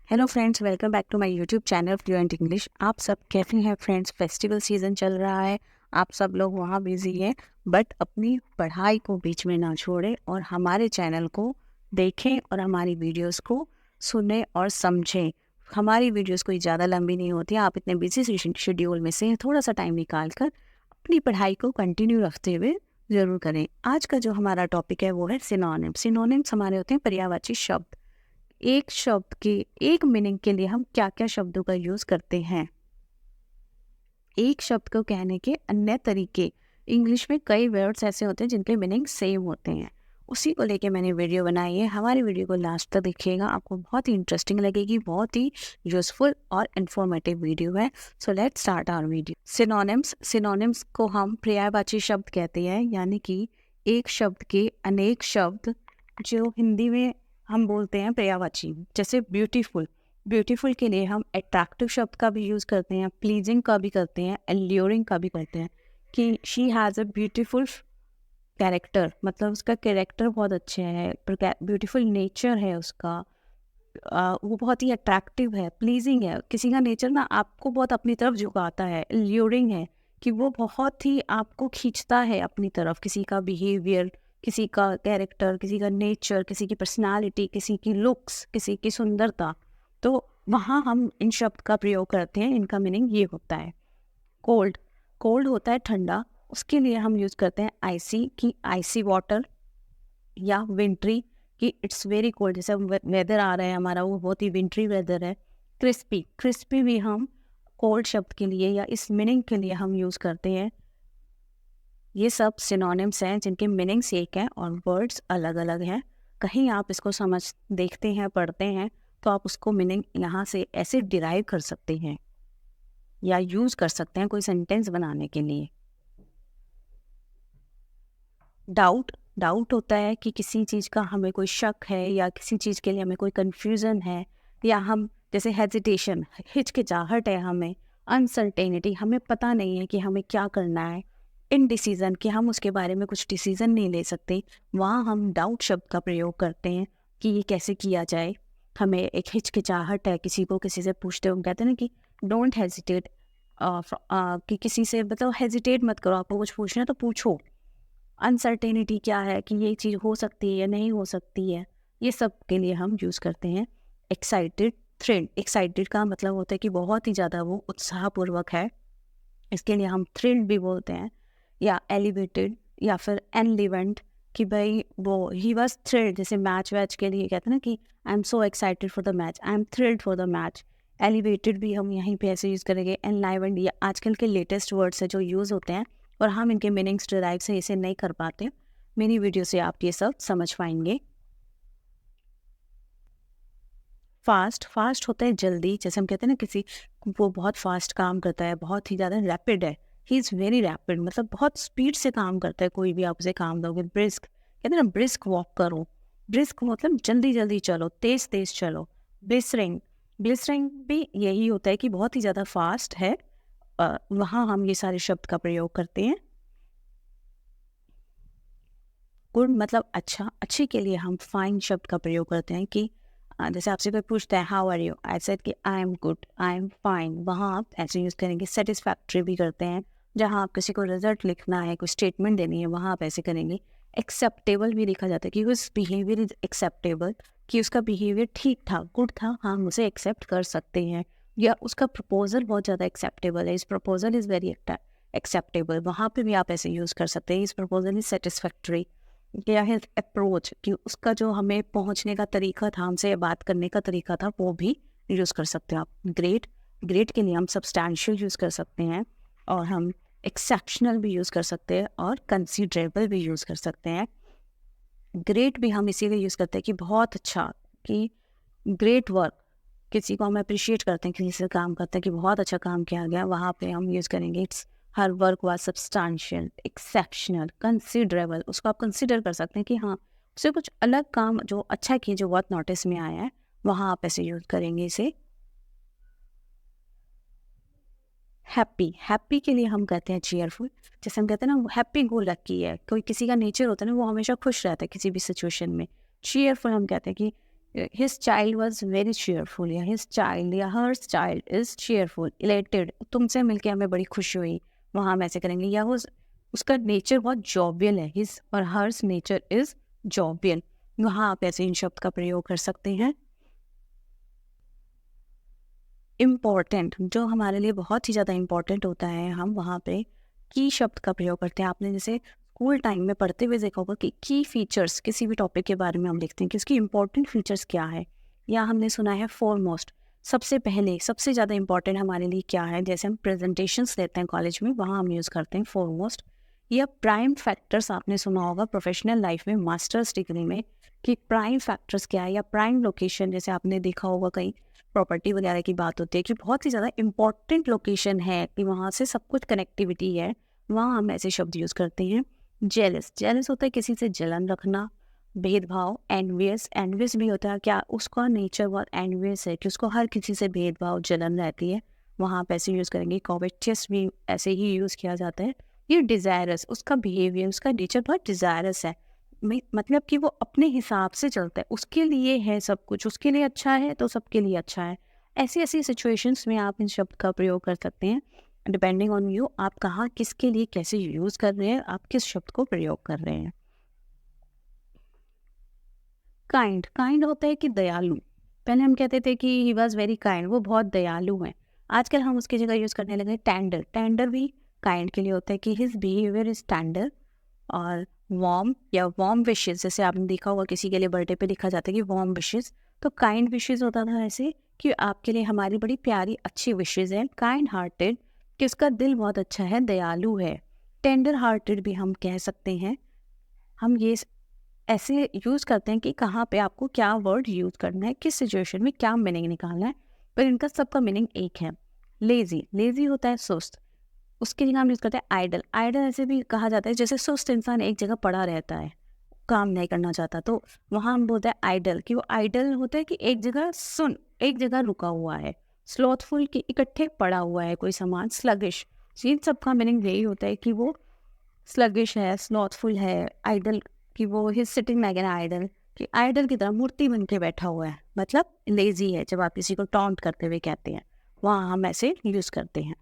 Hello friends, welcome back to my YouTube channel fluent English. आप सब कैसे हैं फ्रेंड्स? फेस्टिवल सीजन चल रहा है, आप सब लोग वहाँ बिजी हैं, बट अपनी पढ़ाई को बीच में ना छोड़ें और हमारे चैनल को देखें और हमारी वीडियोस को सुनें और समझें। हमारी वीडियोस कोई ज़्यादा लंबी नहीं होती, आप इतने बिजी शेड्यूल में से थोड़ा सा टाइम निकाल कर अपनी पढ़ाई को कंटिन्यू रखते हुए ज़रूर करें। आज का जो हमारा टॉपिक है वो है सिनोनिम्स। सिनोनिम्स हमारे होते हैं पर्यायवाची शब्द। एक शब्द के एक मीनिंग के लिए हम क्या क्या शब्दों का यूज करते हैं। एक शब्द को कहने के अन्य तरीके। इंग्लिश में कई वर्ड्स ऐसे होते हैं जिनके मीनिंग सेम होते हैं। उसी को लेके मैंने वीडियो बनाई है। हमारी वीडियो को लास्ट तक देखिएगा, आपको बहुत ही इंटरेस्टिंग लगेगी, बहुत ही यूजफुल और इन्फॉर्मेटिव वीडियो है। So let's start our video. Synonyms. Synonyms को हम पर्यायवाची शब्द कहते हैं, यानी कि एक शब्द के अनेक शब्द जो हिंदी में हम बोलते हैं पर्यायवाची। जैसे ब्यूटीफुल, ब्यूटीफुल के लिए हम अट्रैक्टिव शब्द का भी यूज़ करते हैं, प्लीजिंग का भी करते हैं, एल्यूरिंग का भी करते हैं कि she has a beautiful character, मतलब उसका कैरेक्टर बहुत अच्छे है, ब्यूटीफुल नेचर है उसका, वो बहुत ही अट्रैक्टिव है, प्लीजिंग है। किसी का नेचर ना आपको बहुत अपनी तरफ झुकाता है। एल्यूरिंग है कि वो बहुत ही आपको खींचता है अपनी तरफ। किसी का बिहेवियर, किसी का कैरेक्टर, किसी का नेचर, किसी की पर्सनालिटी, किसी की लुक्स, किसी की सुंदरता, तो वहाँ हम इन शब्द का प्रयोग करते हैं। इनका मीनिंग ये होता है। कोल्ड, कोल्ड होता है ठंडा, उसके लिए हम यूज़ करते हैं आइसी की आइसी वाटर, या विंट्री कि इट्स वेरी कोल्ड, जैसे वेदर आ रहा है हमारा वो बहुत ही विंट्री वेदर है। क्रिस्पी, क्रिस्पी भी हम कोल्ड शब्द के लिए या इस मीनिंग के लिए हम यूज़ करते हैं। ये सब सिनोनिम्स हैं जिनके मीनिंग्स एक हैं और वर्ड्स अलग अलग हैं। कहीं आप इसको समझ देखते हैं, पढ़ते हैं, तो आप उसको मीनिंग यहाँ से ऐसे डिराइव कर सकते हैं या यूज़ कर सकते हैं कोई सेंटेंस बनाने के लिए। डाउट, डाउट होता है कि किसी चीज़ का हमें कोई शक है या किसी चीज़ के लिए हमें कोई कन्फ्यूज़न है, या हम जैसे हेजिटेशन, हिचकिचाहट है हमें, अनसर्टेनिटी, हमें पता नहीं है कि हमें क्या करना है, इनडिसीजन कि हम उसके बारे में कुछ डिसीज़न नहीं ले सकते, वहाँ हम डाउट शब्द का प्रयोग करते हैं कि ये कैसे किया जाए। हमें एक हिचकिचाहट है, किसी को किसी से पूछते हो, कहते हैं ना कि डोंट हेजिटेट, कि किसी से मतलब हेजिटेट मत करो, आपको कुछ पूछना है तो पूछो। अनसर्टेनिटी क्या है कि ये चीज़ हो सकती है या नहीं हो सकती है, ये सब के लिए हम यूज़ करते हैं एक्साइटेड, थ्रिल्ड। एक्साइटेड का मतलब होता है कि बहुत ही ज़्यादा वो उत्साहपूर्वक है, इसके लिए हम थ्रिल्ड भी बोलते हैं। या एलिवेटेड या फिर एनलिवेंट कि भाई वो ही वॉज थ्रिल्ड, जैसे मैच वैच के लिए कहते हैं ना कि I am so excited for the match, I am thrilled for the match. Elevated भी हम यहीं पे ऐसे यूज़ करेंगे। एनलाइवेंट ये आजकल के लेटेस्ट वर्ड्स है जो यूज़ होते हैं और हम इनके मीनिंग्स डिराइव से इसे नहीं कर पाते। मेरी वीडियो से आप ये सब समझ पाएंगे। फास्ट, फास्ट होता है जल्दी, जैसे हम कहते हैं ना किसी वो बहुत फास्ट काम करता है, बहुत ही ज़्यादा रैपिड है, ही इज़ वेरी रैपिड, मतलब बहुत स्पीड से काम करता है। कोई भी आप उसे काम दोगे। ब्रिस्क, कहते हैं ना ब्रिस्क वॉक करो, ब्रिस्क मतलब जल्दी जल्दी चलो, तेज तेज चलो। ब्लिसरिंग, ब्लिसरिंग भी यही होता है कि बहुत ही ज़्यादा फास्ट है। वहाँ हम ये सारे शब्द का प्रयोग करते हैं। गुड मतलब अच्छा, अच्छे के लिए हम फाइन शब्द का प्रयोग करते हैं कि जैसे आपसे कोई पूछता है how are you, I said कि I am good, I am fine, वहाँ आप ऐसे यूज़ करेंगे। सेटिस्फैक्ट्री भी करते हैं, जहाँ आप किसी को रिजल्ट लिखना है, कोई स्टेटमेंट देनी है, वहाँ आप ऐसे करेंगे। एक्सेप्टेबल भी लिखा जाता है कि उस बिहेवियर इज एक्सेप्टेबल, कि उसका बिहेवियर ठीक था, गुड था, हम उसे एक्सेप्ट कर सकते हैं। या उसका प्रपोजल बहुत ज़्यादा एक्सेप्टेबल है, इस प्रपोजल इज़ वेरी एक्सेप्टेबल, वहाँ पे भी आप ऐसे यूज़ कर सकते हैं। इस प्रपोजल इज सेटिस्फैक्ट्री। क्या है अप्रोच, कि उसका जो हमें पहुंचने का तरीका था, हमसे बात करने का तरीका था, वो भी यूज़ कर सकते हैं आप। ग्रेट, ग्रेट के लिए हम सब्सटैंशियल यूज़ कर सकते हैं और हम एक्सेप्शनल भी यूज़ कर सकते हैं और कंसीडरेबल भी यूज़ कर सकते हैं। ग्रेट भी हम इसीलिए यूज़ करते हैं कि बहुत अच्छा, कि ग्रेट वर्क, किसी को हम अप्रिशिएट करते हैं, किसी से काम करते हैं कि बहुत अच्छा काम किया गया, वहाँ पे हम यूज़ करेंगे it's her work was substantial, exceptional, considerable. उसको आप कंसिडर कर सकते हैं कि हाँ उससे कुछ अलग काम जो अच्छा किया, जो बहुत नोटिस में आया है, वहाँ आप ऐसे यूज़ करेंगे इसे। हैप्पी, हैप्पी के लिए हम कहते हैं चीयरफुल, जैसे हम कहते हैं ना हैप्पी गो लकी है, कोई किसी का नेचर होता है ना वो हमेशा खुश रहता है किसी भी सिचुएशन में। चीयरफुल हम कहते हैं कि his child was very cheerful, या हिज चाइल्ड या her child is cheerful, elated, तुमसे मिलके हमें बड़ी खुशी हुई, वहाँ हम ऐसे करेंगे। या वो उसका नेचर बहुत जॉबियल है, हिज और हर्स नेचर इज जॉबियल, वहाँ आप ऐसे इन शब्द का प्रयोग कर सकते हैं। इम्पॉर्टेंट, जो हमारे लिए बहुत ही ज़्यादा इम्पॉर्टेंट होता है, हम वहाँ पे की शब्द का प्रयोग करते हैं। आपने जैसे स्कूल टाइम में पढ़ते हुए देखा होगा कि की फीचर्स, किसी भी टॉपिक के बारे में हम लिखते हैं कि उसकी इम्पॉर्टेंट फीचर्स क्या है। या हमने सुना है फॉरमोस्ट, सबसे पहले, सबसे ज़्यादा इम्पॉर्टेंट हमारे लिए क्या है। जैसे हम प्रेजेंटेशंस देते हैं कॉलेज में, वहाँ हम यूज़ करते हैं फॉरमोस्ट। या प्राइम फैक्टर्स, आपने सुना होगा प्रोफेशनल लाइफ में, मास्टर्स डिग्री में, कि प्राइम फैक्टर्स क्या है। या प्राइम लोकेशन, जैसे आपने देखा होगा कहीं प्रॉपर्टी वगैरह की बात होती है कि बहुत ही ज़्यादा इम्पॉर्टेंट लोकेशन है, कि वहाँ से सब कुछ कनेक्टिविटी है, वहाँ हम ऐसे शब्द यूज़ करते हैं। जेलस, जेलस होता है किसी से जलन रखना, भेदभाव। एनवियस, एनवियस भी होता है क्या, उसका नेचर बहुत एनवियस है कि उसको हर किसी से भेदभाव, जलन रहती है, वहाँ आप ऐसे यूज़ करेंगे। कॉवेटियस भी ऐसे ही यूज़ किया जाता है। ये डिज़ायरस, उसका बिहेवियर, उसका नेचर बहुत डिज़ायरस है, मतलब कि वो अपने हिसाब से चलता है, उसके लिए है सब कुछ, उसके लिए अच्छा है तो सबके लिए अच्छा है। ऐसी ऐसी सिचुएशंस में आप इन शब्द का प्रयोग कर सकते हैं। डिपेंडिंग ऑन यू, आप कहाँ किसके लिए कैसे यूज़ कर रहे हैं, आप किस शब्द को प्रयोग कर रहे हैं। काइंड, काइंड होता है कि दयालु। पहले हम कहते थे कि ही वॉज वेरी काइंड, वो बहुत दयालु हैं। आजकल हम उसकी जगह यूज़ करने लगे टेंडर। टेंडर भी काइंड के लिए होता है कि हिज बिहेवियर इज टेंडर। और वार्म या वार्म विशेस, जैसे आपने देखा होगा किसी के लिए बर्थडे पे लिखा जाता है कि वार्म विशेस, तो काइंड विशेस होता था ऐसे कि आपके लिए हमारी बड़ी प्यारी अच्छी विशेस हैं। काइंड हार्टेड, कि उसका दिल बहुत अच्छा है, दयालु है। टेंडर हार्टेड भी हम कह सकते हैं। हम ये ऐसे यूज़ करते हैं कि कहाँ पे आपको क्या वर्ड यूज़ करना है, किस सिचुएशन में क्या मीनिंग निकालना है, पर इनका सबका मीनिंग एक है। लेजी, लेजी होता है सुस्त, उसके लिए हम यूज़ करते हैं आइडल। आइडल ऐसे भी कहा जाता है जैसे सुस्त इंसान एक जगह पड़ा रहता है, काम नहीं करना चाहता, तो वहाँ हम बोलते हैं आइडल, कि वो आइडल होता है कि एक जगह एक जगह रुका हुआ है। स्लॉथफुल, कि इकट्ठे पड़ा हुआ है कोई सामान। स्लगिश, इन सब का मीनिंग यही होता है कि वो स्लगिश है, स्लॉथफुल है। आइडल, कि वो he's sitting like an idol, कि आइडल की तरह मूर्ति बन के बैठा हुआ है, मतलब लेजी है, जब आप किसी को टॉन्ट करते हुए कहते हैं, वहाँ हम ऐसे यूज़ करते हैं।